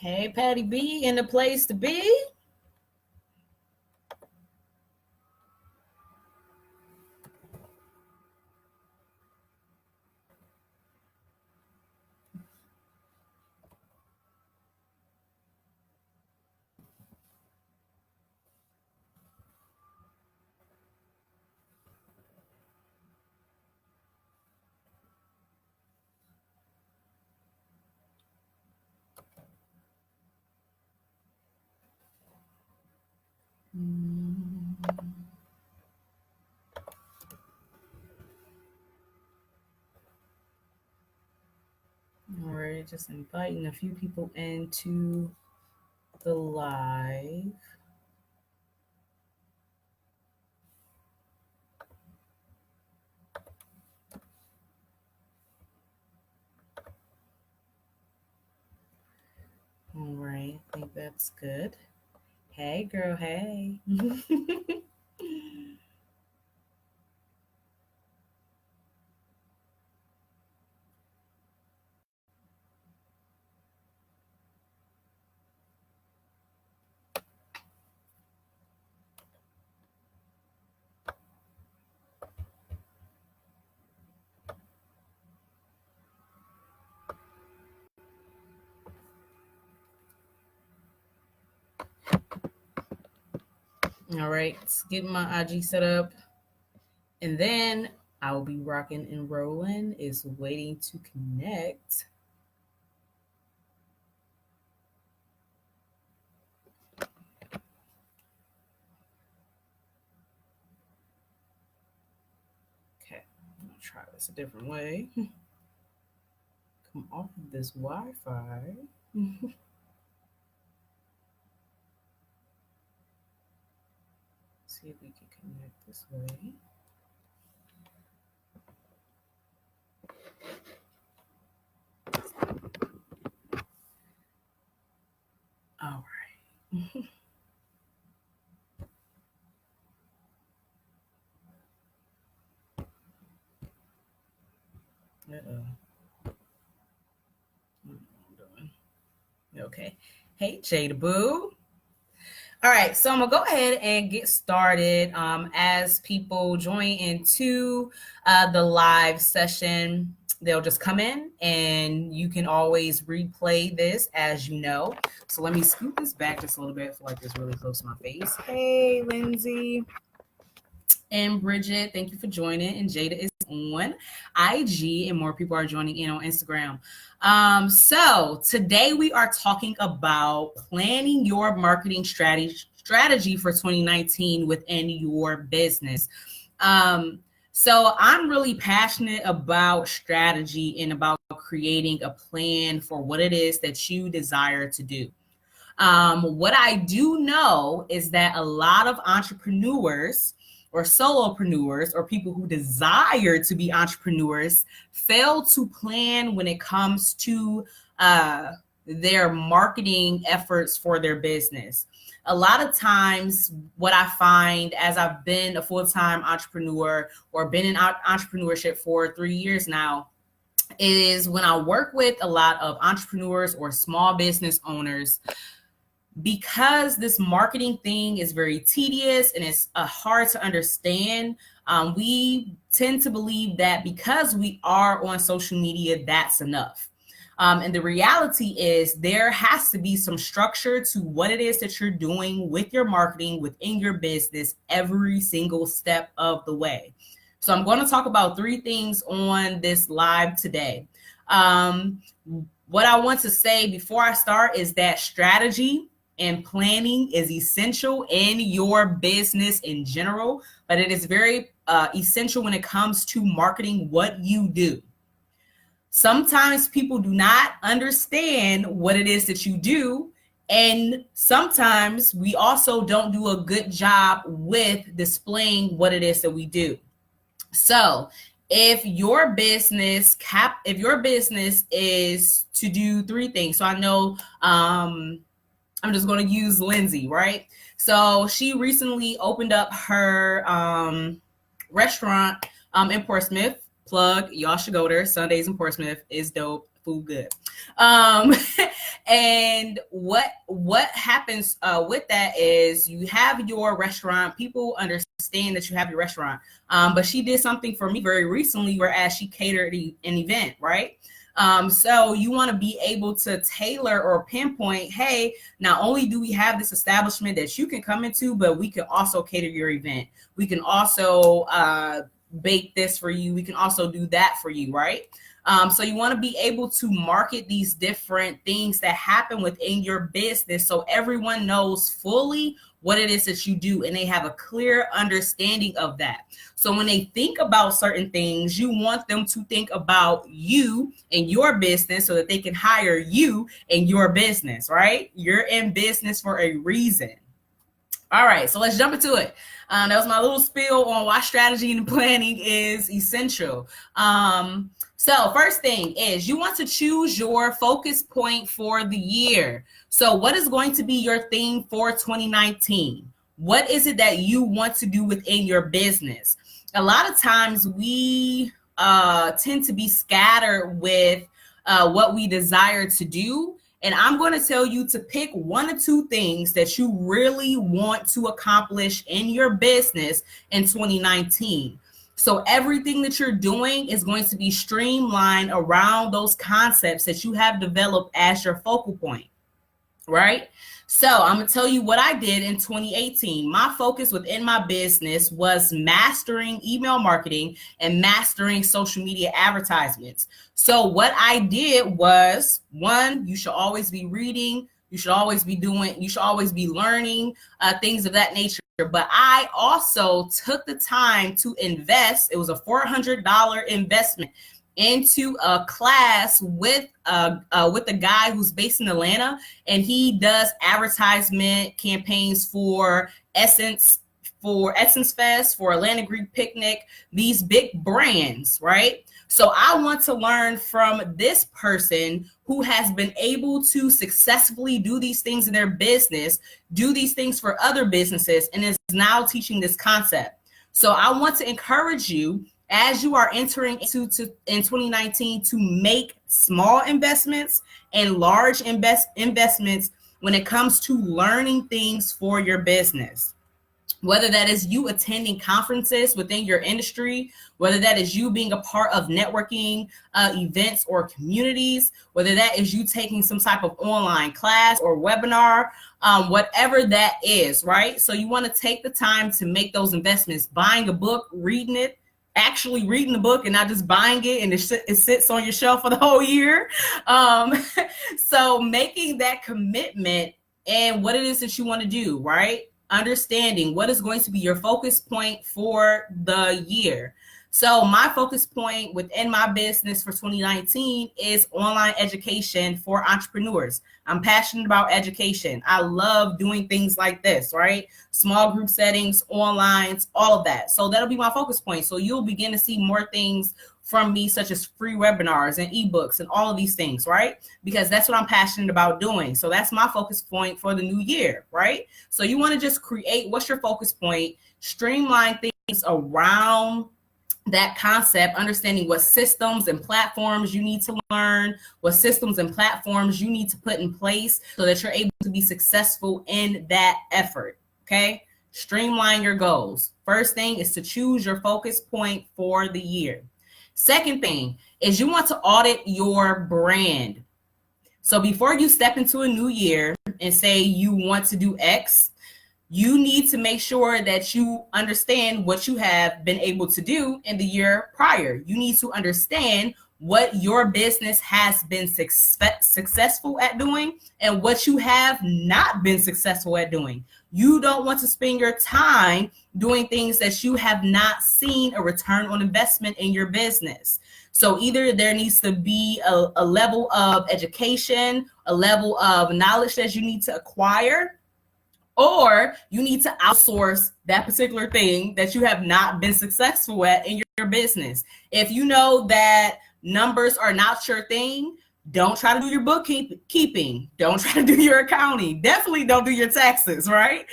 Hey, Patty B in the place to be. All right, just inviting a few people into the live. All right, I think that's good. Hey, girl, hey. All right, let's get my IG set up. And then I will be rocking and rolling. Is waiting to connect. Okay, I'm gonna try this a different way. Come off of this Wi-Fi. See if we can connect this way. All right. Okay. Hey, Jada Boo. All right, so I'm gonna go ahead and get started. As people join into the live session, they'll just come in, and you can always replay this, as you know. So let me scoot this back just a little bit. I feel like it's really close to my face. Hey, Lindsay and Bridget, thank you for joining. And Jada is on IG, and more people are joining in on Instagram. So today we are talking about planning your marketing strategy for 2019 within your business. So I'm really passionate about strategy and about creating a plan for what it is that you desire to do. What I do know is that a lot of entrepreneurs or solopreneurs or people who desire to be entrepreneurs fail to plan when it comes to their marketing efforts for their business. A lot of times what I find, as I've been a full-time entrepreneur or been in entrepreneurship for 3 years now, is when I work with a lot of entrepreneurs or small business owners, because this marketing thing is very tedious and it's hard to understand, we tend to believe that because we are on social media, that's enough. And the reality is there has to be some structure to what it is that you're doing with your marketing within your business every single step of the way. So I'm going to talk about 3 things on this live today. What I want to say before I start is that strategy and planning is essential in your business in general, but it is very essential when it comes to marketing what you do. Sometimes people do not understand what it is that you do, and sometimes we also don't do a good job with displaying what it is that we do. So if your business is to do 3 things, so I know I'm just going to use Lindsay, right? So she recently opened up her restaurant in Portsmouth. Plug, y'all should go there. Sundays in Portsmouth is dope, food good. And what happens with that is you have your restaurant. People understand that you have your restaurant. But she did something for me very recently, whereas she catered an event, right? So you want to be able to tailor or pinpoint, hey, not only do we have this establishment that you can come into, but we can also cater your event. We can also bake this for you. We can also do that for you, right? So you want to be able to market these different things that happen within your business so everyone knows fully what it is that you do and they have a clear understanding of that. So when they think about certain things, you want them to think about you and your business so that they can hire you and your business, right? You're in business for a reason. All right, so let's jump into it. That was my little spiel on why strategy and planning is essential. So first thing is you want to choose your focus point for the year. So what is going to be your theme for 2019? What is it that you want to do within your business? A lot of times we tend to be scattered with what we desire to do. And I'm going to tell you to pick one or two things that you really want to accomplish in your business in 2019. So everything that you're doing is going to be streamlined around those concepts that you have developed as your focal point, right? So I'm going to tell you what I did in 2018. My focus within my business was mastering email marketing and mastering social media advertisements. So what I did was, one, you should always be reading. You should always be learning things of that nature. But I also took the time to invest. It was a $400 investment into a class with a guy who's based in Atlanta, and he does advertisement campaigns for Essence Fest, for Atlanta Greek Picnic, these big brands, right? So I want to learn from this person who has been able to successfully do these things in their business, do these things for other businesses, and is now teaching this concept. So I want to encourage you as you are entering into in 2019 to make small investments and large investments when it comes to learning things for your business. Whether that is you attending conferences within your industry, whether that is you being a part of networking events or communities, whether that is you taking some type of online class or webinar, whatever that is, right? So you want to take the time to make those investments, buying a book, reading it, actually reading the book and not just buying it and it sits on your shelf for the whole year. So making that commitment and what it is that you want to do, right? Understanding what is going to be your focus point for the year. So my focus point within my business for 2019 is online education for entrepreneurs. I'm passionate about education. I love doing things like this, right? Small group settings, online, all of that. So that'll be my focus point. So you'll begin to see more things from me, such as free webinars and ebooks and all of these things, right? Because that's what I'm passionate about doing. So that's my focus point for the new year, right? So you want to just create what's your focus point, streamline things around that concept, understanding what systems and platforms you need to learn, what systems and platforms you need to put in place so that you're able to be successful in that effort, okay? Streamline your goals. First thing is to choose your focus point for the year. Second thing is you want to audit your brand. So before you step into a new year and say you want to do X, you need to make sure that you understand what you have been able to do in the year prior. You need to understand what your business has been successful at doing and what you have not been successful at doing. You don't want to spend your time doing things that you have not seen a return on investment in your business. So either there needs to be a level of education, a level of knowledge that you need to acquire, or you need to outsource that particular thing that you have not been successful at in your business. If you know that numbers are not your thing, don't try to do your bookkeeping. Don't try to do your accounting. Definitely don't do your taxes, right?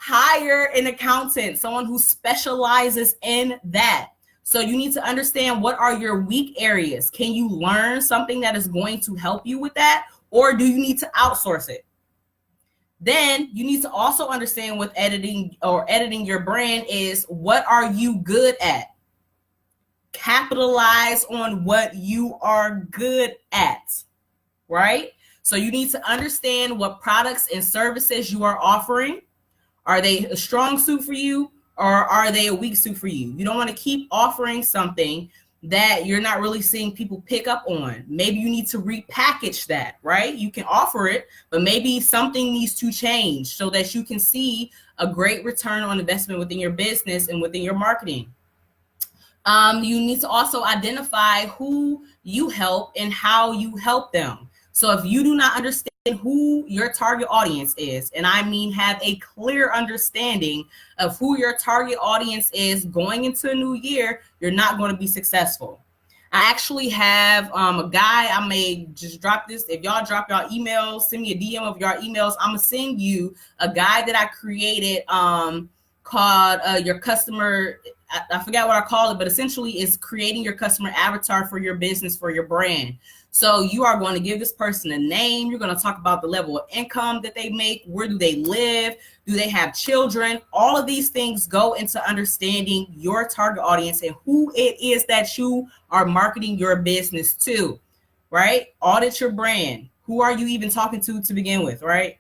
Hire an accountant, someone who specializes in that. So you need to understand what are your weak areas. Can you learn something that is going to help you with that? or do you need to outsource it? Then you need to also understand with editing your brand is, what are you good at? Capitalize on what you are good at, right? So you need to understand what products and services you are offering. Are they a strong suit for you, or are they a weak suit for you? You don't want to keep offering something that you're not really seeing people pick up on. Maybe you need to repackage that, right? You can offer it, but maybe something needs to change so that you can see a great return on investment within your business and within your marketing. You need to also identify who you help and how you help them. So if you do not understand who your target audience is, and I mean have a clear understanding of who your target audience is going into a new year, you're not going to be successful. I actually have a guy, I may just drop this. If y'all drop y'all emails, send me a DM of your emails. I'm going to send you a guide that I created called your customer, I forgot what I call it, but essentially it's creating your customer avatar for your business, for your brand. So you are going to give this person a name. You're going to talk about the level of income that they make. Where do they live? Do they have children? All of these things go into understanding your target audience and who it is that you are marketing your business to, right? Audit your brand. Who are you even talking to begin with, right?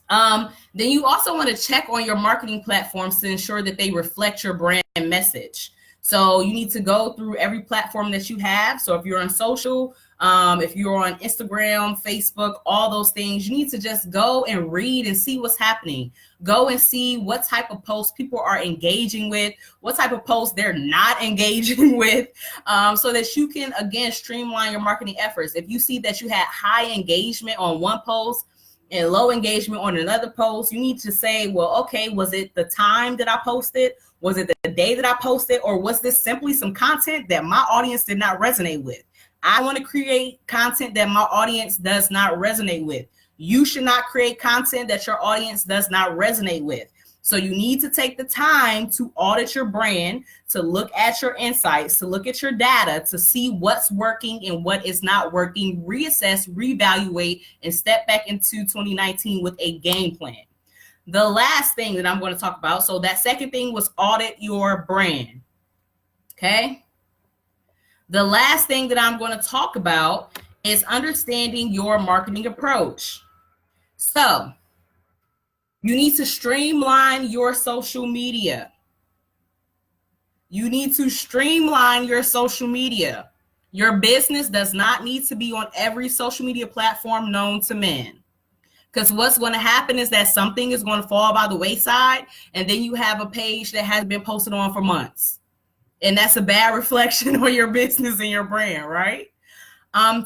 Then you also want to check on your marketing platforms to ensure that they reflect your brand message. So you need to go through every platform that you have. So if you're on social, if you're on Instagram, Facebook, all those things, you need to just go and read and see what's happening. Go and see what type of posts people are engaging with, what type of posts they're not engaging with, so that you can, again, streamline your marketing efforts. If you see that you had high engagement on one post and low engagement on another post, you need to say, well, okay, was it the time that I posted? Was it the day that I posted? Or was this simply some content that my audience did not resonate with? I want to create content that my audience does not resonate with. You should not create content that your audience does not resonate with. So you need to take the time to audit your brand, to look at your insights, to look at your data, to see what's working and what is not working, reassess, reevaluate, and step back into 2019 with a game plan. The last thing that I'm going to talk about, so that second thing was audit your brand, okay? The last thing that I'm going to talk about is understanding your marketing approach. So you need to streamline your social media. You need to streamline your social media. Your business does not need to be on every social media platform known to man. Because what's going to happen is that something is going to fall by the wayside, and then you have a page that has been posted on for months. And that's a bad reflection on your business and your brand, right?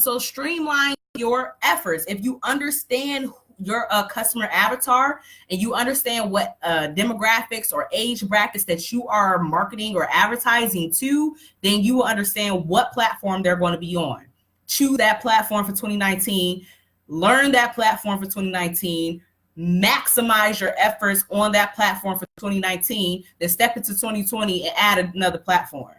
So streamline your efforts. If you understand your customer avatar and you understand what demographics or age brackets that you are marketing or advertising to, then you will understand what platform they're going to be on. Choose that platform for 2019. Learn that platform for 2019. Maximize your efforts on that platform for 2019. Then step into 2020 and add another platform,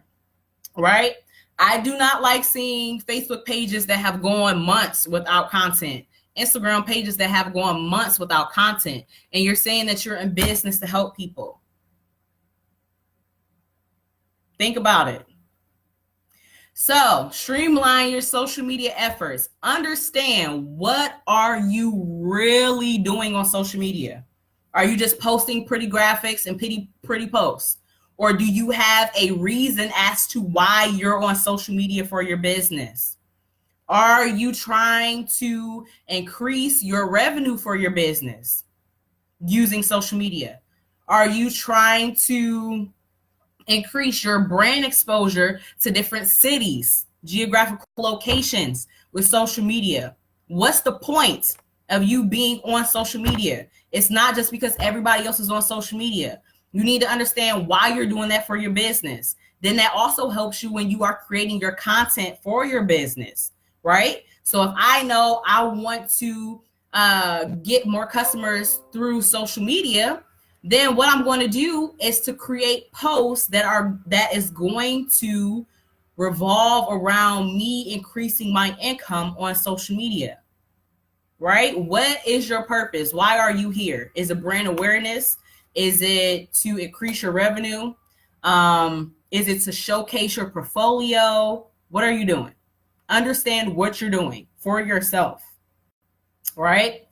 right? I do not like seeing Facebook pages that have gone months without content, Instagram pages that have gone months without content, and you're saying that you're in business to help people. Think about it. So streamline your social media efforts. Understand, what are you really doing on social media? Are you just posting pretty graphics and pretty posts? Or do you have a reason as to why you're on social media for your business? Are you trying to increase your revenue for your business using social media? Are you trying to increase your brand exposure to different cities, geographical locations with social media? What's the point of you being on social media? It's not just because everybody else is on social media. You need to understand why you're doing that for your business. Then that also helps you when you are creating your content for your business, right? So if I know I want to get more customers through social media, then what I'm going to do is to create posts that is going to revolve around me increasing my income on social media. right? What is your purpose? Why are you here? Is it brand awareness? Is it to increase your revenue? Is it to showcase your portfolio? What are you doing? Understand what you're doing for yourself, right?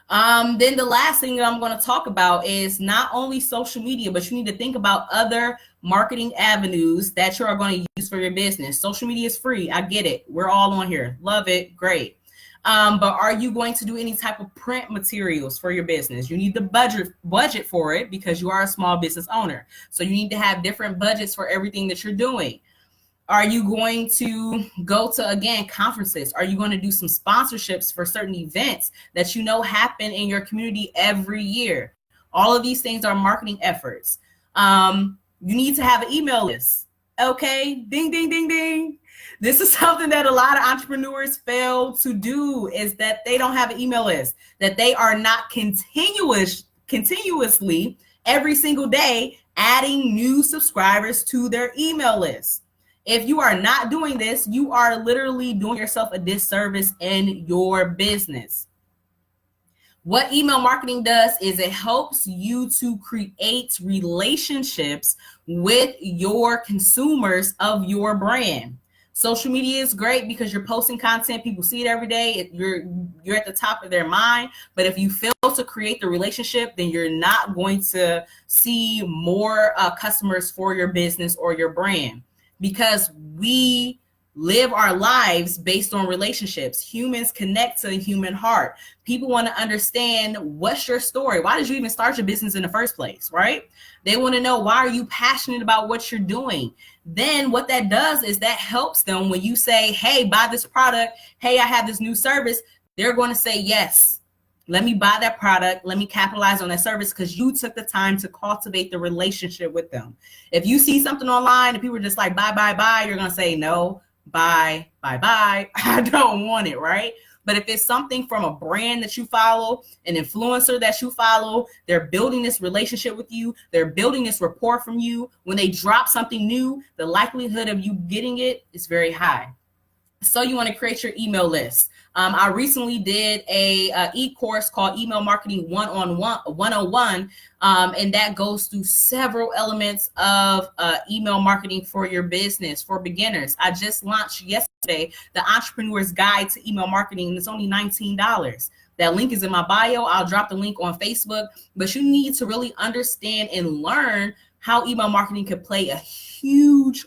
Then the last thing that I'm going to talk about is not only social media, but you need to think about other marketing avenues that you are going to use for your business. Social media is free. I get it. We're all on here. Love it. Great. But are you going to do any type of print materials for your business? You need the budget for it because you are a small business owner. So you need to have different budgets for everything that you're doing. Are you going to go to, again, conferences? Are you going to do some sponsorships for certain events that you know happen in your community every year? All of these things are marketing efforts. You need to have an email list. Okay, ding, ding, ding, ding. This is something that a lot of entrepreneurs fail to do, is that they don't have an email list, that they are not continuously every single day adding new subscribers to their email list. If you are not doing this, you are literally doing yourself a disservice in your business. What email marketing does is it helps you to create relationships with your consumers of your brand. Social media is great because you're posting content, people see it every day, you're at the top of their mind. But if you fail to create the relationship, then you're not going to see more customers for your business or your brand, because we live our lives based on relationships. Humans connect to the human heart. People want to understand, what's your story? Why did you even start your business in the first place, right? They want to know, why are you passionate about what you're doing? Then what that does is that helps them when you say, hey, buy this product. Hey, I have this new service. They're going to say, yes, let me buy that product. Let me capitalize on that service, because you took the time to cultivate the relationship with them. If you see something online and people are just like, buy, buy, buy, you're going to say, no, buy, buy, buy. I don't want it, right? But if it's something from a brand that you follow, an influencer that you follow, they're building this relationship with you, they're building this rapport from you. When they drop something new, the likelihood of you getting it is very high. So you want to create your email list. I recently did a e-course called Email Marketing 101, and that goes through several elements of email marketing for your business for beginners. I just launched yesterday the Entrepreneur's Guide to Email Marketing, and it's only $19. That link is in my bio. I'll drop the link on Facebook, but you need to really understand and learn how email marketing could play a huge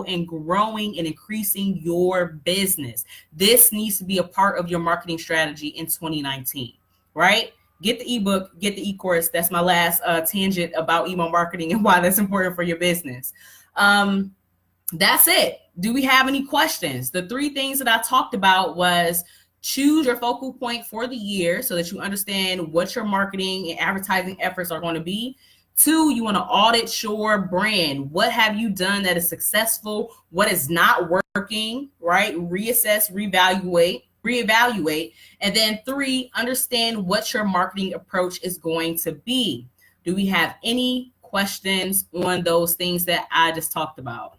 in growing and increasing your business. This needs to be a part of your marketing strategy in 2019, right? Get the ebook, get the e-course. That's my last tangent about email marketing and why that's important for your business. That's it. Do we have any questions? The three things that I talked about was choose your focal point for the year so that you understand what your marketing and advertising efforts are going to be. 2, you want to audit your brand. What have you done that is successful? What is not working, right? Reassess, reevaluate. And then 3, understand what your marketing approach is going to be. Do we have any questions on those things that I just talked about?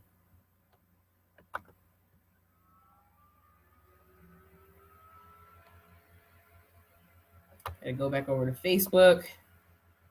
Okay, go back over to Facebook.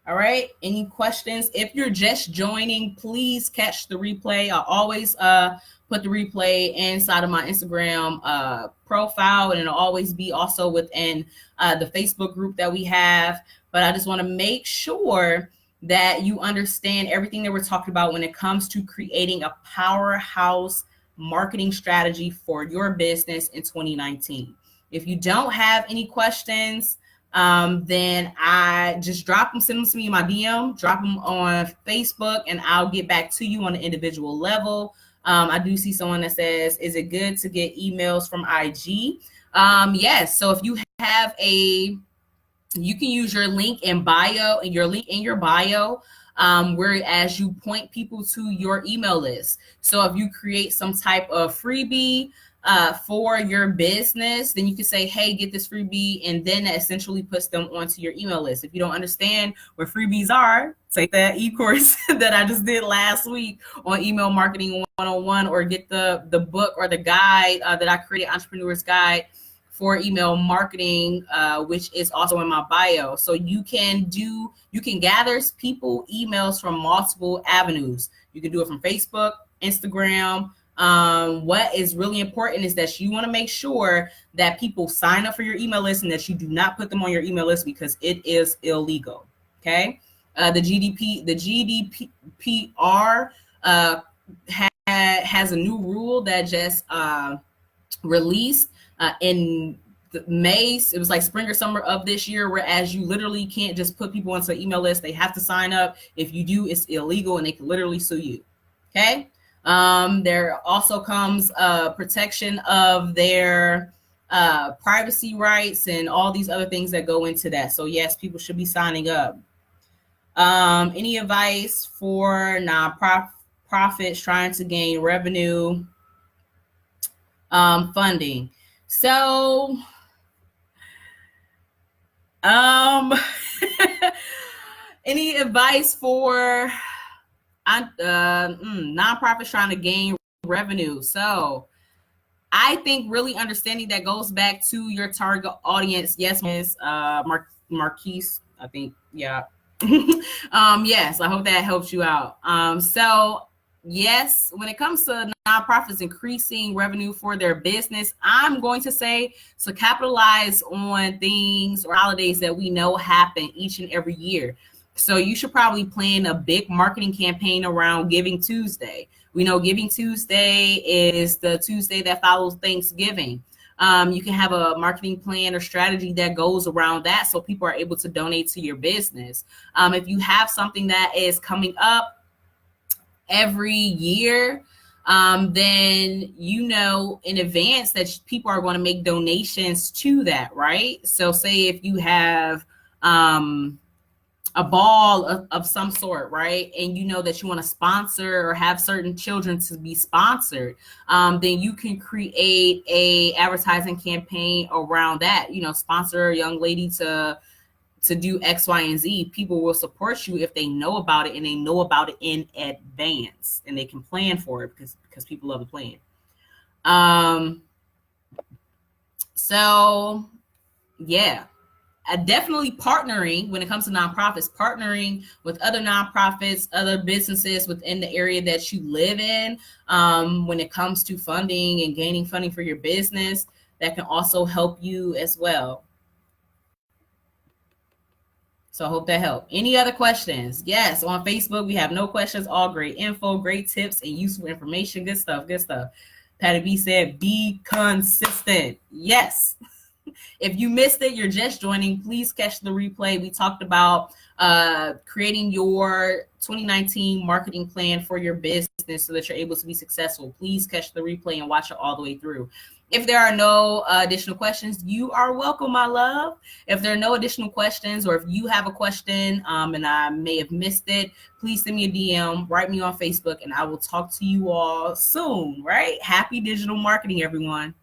All right. Any questions? If you're just joining, please catch the replay. I always put the replay inside of my Instagram profile, and it'll always be also within the Facebook group that we have. But I just want to make sure that you understand everything that we're talking about when it comes to creating a powerhouse marketing strategy for your business in 2019. If you don't have any questions, then I just send them to me in my DM, drop them on Facebook, and I'll get back to you on an individual level. I do see someone that says, is it good to get emails from IG? Yes. So if you have you can use your link in bio, and your link in your bio, whereas you point people to your email list. So if you create some type of freebie for your business, then you can say, hey, get this freebie, and then that essentially puts them onto your email list. If you don't understand what freebies are, take that e-course that I just did last week on Email Marketing 101, or get the book or the guide that I created, Entrepreneur's Guide for email marketing, which is also in my bio. So you can gather people emails from multiple avenues. You can do it from Facebook, Instagram. What is really important is that you want to make sure that people sign up for your email list and that you do not put them on your email list because it is illegal. Okay. The GDPR has a new rule that just released in May. It was like spring or summer of this year, whereas you literally can't just put people onto an email list. They have to sign up. If you do, it's illegal and they can literally sue you. Okay. There also comes protection of their privacy rights and all these other things that go into that. So yes, people should be signing up. Any advice for nonprofits trying to gain revenue funding? So any advice for nonprofits trying to gain revenue? So I think really understanding that goes back to your target audience. Yes, Ms. Marquise, I think. Yeah. Yes, I hope that helps you out. So yes, when it comes to nonprofits increasing revenue for their business, I'm going to say to capitalize on things or holidays that we know happen each and every year. So you should probably plan a big marketing campaign around Giving Tuesday. We know Giving Tuesday is the Tuesday that follows Thanksgiving. You can have a marketing plan or strategy that goes around that so people are able to donate to your business. If you have something that is coming up every year, then you know in advance that people are going to make donations to that, right? So say if you have a ball of some sort, right? And you know that you want to sponsor or have certain children to be sponsored, then you can create a advertising campaign around that. You know, sponsor a young lady to do X, Y, and Z. People will support you if they know about it and they know about it in advance and they can plan for it because people love a plan. So yeah. Definitely partnering when it comes to nonprofits, partnering with other nonprofits, other businesses within the area that you live in, when it comes to funding and gaining funding for your business, that can also help you as well. So I hope that helped. Any other questions? Yes, on Facebook, we have no questions, all great info, great tips, and useful information. Good stuff, good stuff. Patty B said, be consistent. Yes. If you missed it, you're just joining, please catch the replay. We talked about creating your 2019 marketing plan for your business so that you're able to be successful. Please catch the replay and watch it all the way through. If there are no additional questions, you are welcome, my love. If there are no additional questions, or if you have a question and I may have missed it, please send me a DM, write me on Facebook, and I will talk to you all soon, right? Happy digital marketing, everyone.